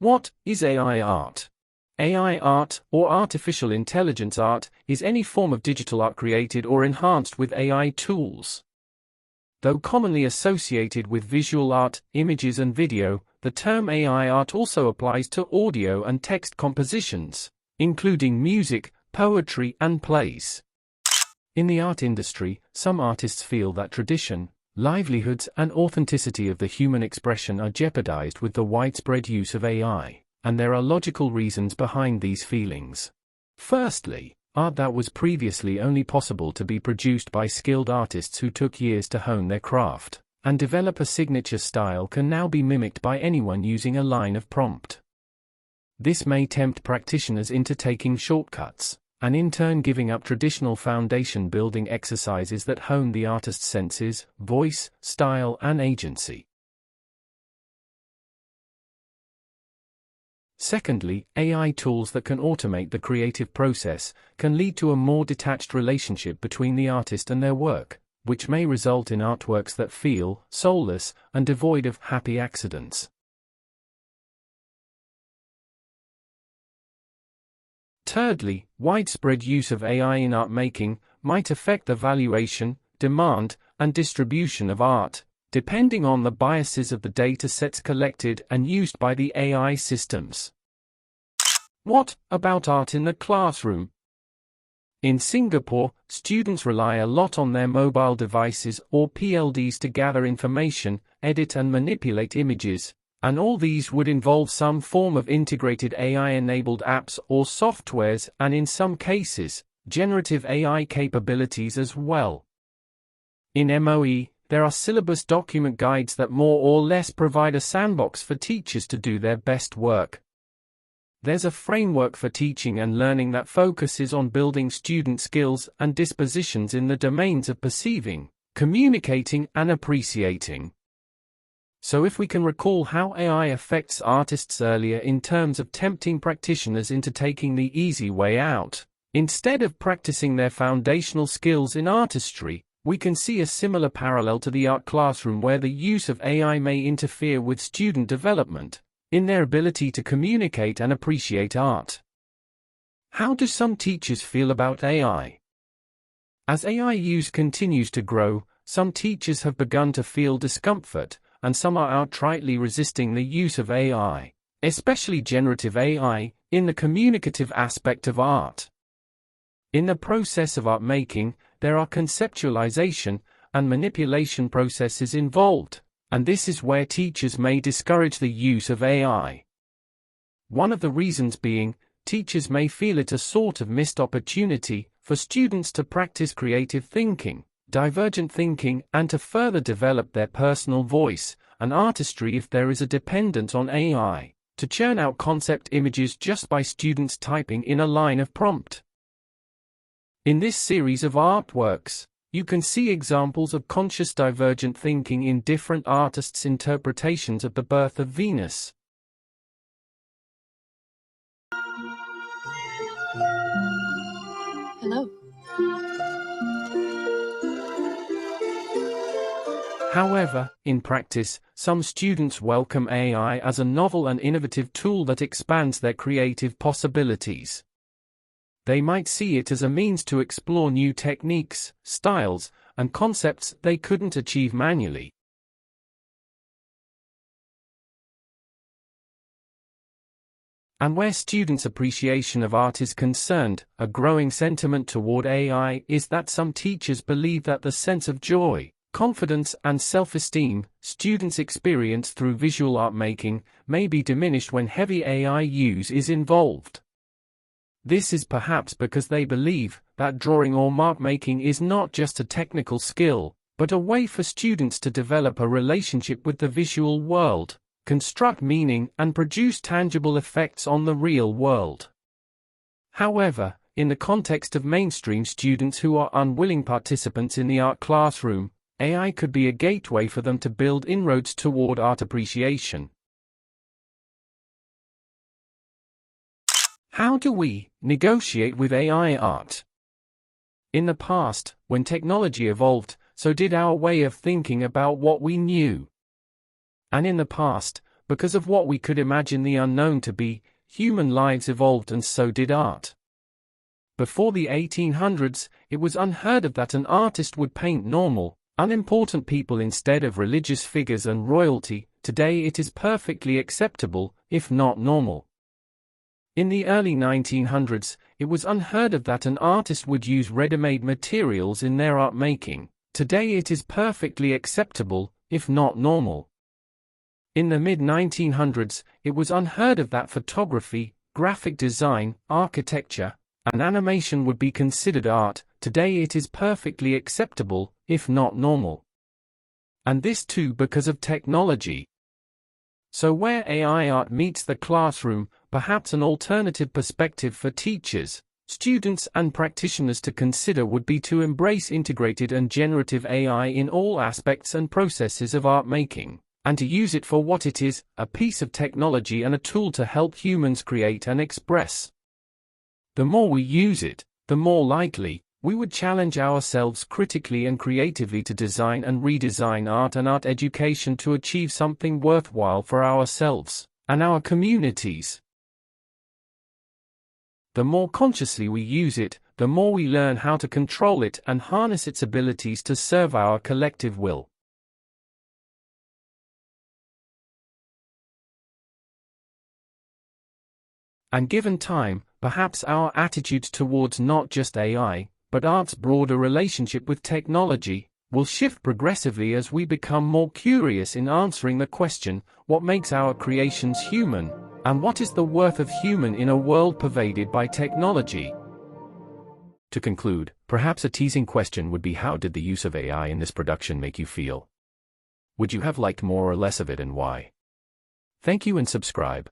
What is AI art? AI art, or artificial intelligence art, is any form of digital art created or enhanced with AI tools. Though commonly associated with visual art, images and video, the term AI art also applies to audio and text compositions, including music, poetry and plays. In the art industry, some artists feel that tradition, livelihoods and authenticity of the human expression are jeopardized with the widespread use of AI, and there are logical reasons behind these feelings. Firstly, art that was previously only possible to be produced by skilled artists who took years to hone their craft and develop a signature style can now be mimicked by anyone using a line of prompt. This may tempt practitioners into taking shortcuts, and in turn giving up traditional foundation-building exercises that hone the artist's senses, voice, style and agency. Secondly, AI tools that can automate the creative process can lead to a more detached relationship between the artist and their work, which may result in artworks that feel soulless and devoid of happy accidents. Thirdly, widespread use of AI in art making might affect the valuation, demand, and distribution of art, depending on the biases of the data sets collected and used by the AI systems. What about art in the classroom? In Singapore, students rely a lot on their mobile devices or PLDs to gather information, edit and manipulate images, and all these would involve some form of integrated AI-enabled apps or softwares and in some cases, generative AI capabilities as well. In MOE, there are syllabus document guides that more or less provide a sandbox for teachers to do their best work. There's a framework for teaching and learning that focuses on building student skills and dispositions in the domains of perceiving, communicating and appreciating. So if we can recall how AI affects artists earlier in terms of tempting practitioners into taking the easy way out, instead of practicing their foundational skills in artistry, we can see a similar parallel to the art classroom where the use of AI may interfere with student development, in their ability to communicate and appreciate art. How do some teachers feel about AI? As AI use continues to grow, some teachers have begun to feel discomfort, and some are outrightly resisting the use of AI, especially generative AI, in the communicative aspect of art. In the process of art making, there are conceptualization and manipulation processes involved, and this is where teachers may discourage the use of AI. One of the reasons being, teachers may feel it a sort of missed opportunity for students to practice creative thinking, divergent thinking, and to further develop their personal voice and artistry if there is a dependence on AI to churn out concept images just by students typing in a line of prompt. In this series of artworks, you can see examples of conscious divergent thinking in different artists' interpretations of the birth of Venus. Hello. However, in practice, some students welcome AI as a novel and innovative tool that expands their creative possibilities. They might see it as a means to explore new techniques, styles, and concepts they couldn't achieve manually. And where students' appreciation of art is concerned, a growing sentiment toward AI is that some teachers believe that the sense of joy, confidence and self-esteem students experience through visual art making may be diminished when heavy AI use is involved. This is perhaps because they believe that drawing or mark making is not just a technical skill, but a way for students to develop a relationship with the visual world, construct meaning and produce tangible effects on the real world. However, in the context of mainstream students who are unwilling participants in the art classroom, AI could be a gateway for them to build inroads toward art appreciation. How do we negotiate with AI art? In the past, when technology evolved, so did our way of thinking about what we knew. And in the past, because of what we could imagine the unknown to be, human lives evolved and so did art. Before the 1800s, it was unheard of that an artist would paint normal, unimportant people instead of religious figures and royalty. Today it is perfectly acceptable, if not normal. In the early 1900s, it was unheard of that an artist would use ready-made materials in their art making. Today it is perfectly acceptable, if not normal. In the mid-1900s, it was unheard of that photography, graphic design, architecture, and animation would be considered art. Today it is perfectly acceptable, if not normal. And this too because of technology. So where AI art meets the classroom, perhaps an alternative perspective for teachers, students and practitioners to consider would be to embrace integrated and generative AI in all aspects and processes of art making, and to use it for what it is, a piece of technology and a tool to help humans create and express. The more we use it, the more likely we would challenge ourselves critically and creatively to design and redesign art and art education to achieve something worthwhile for ourselves and our communities. The more consciously we use it, the more we learn how to control it and harness its abilities to serve our collective will. And given time, perhaps our attitudes towards not just AI, but art's broader relationship with technology, will shift progressively as we become more curious in answering the question, what makes our creations human, and what is the worth of human in a world pervaded by technology? To conclude, perhaps a teasing question would be, how did the use of AI in this production make you feel? Would you have liked more or less of it, and why? Thank you and subscribe.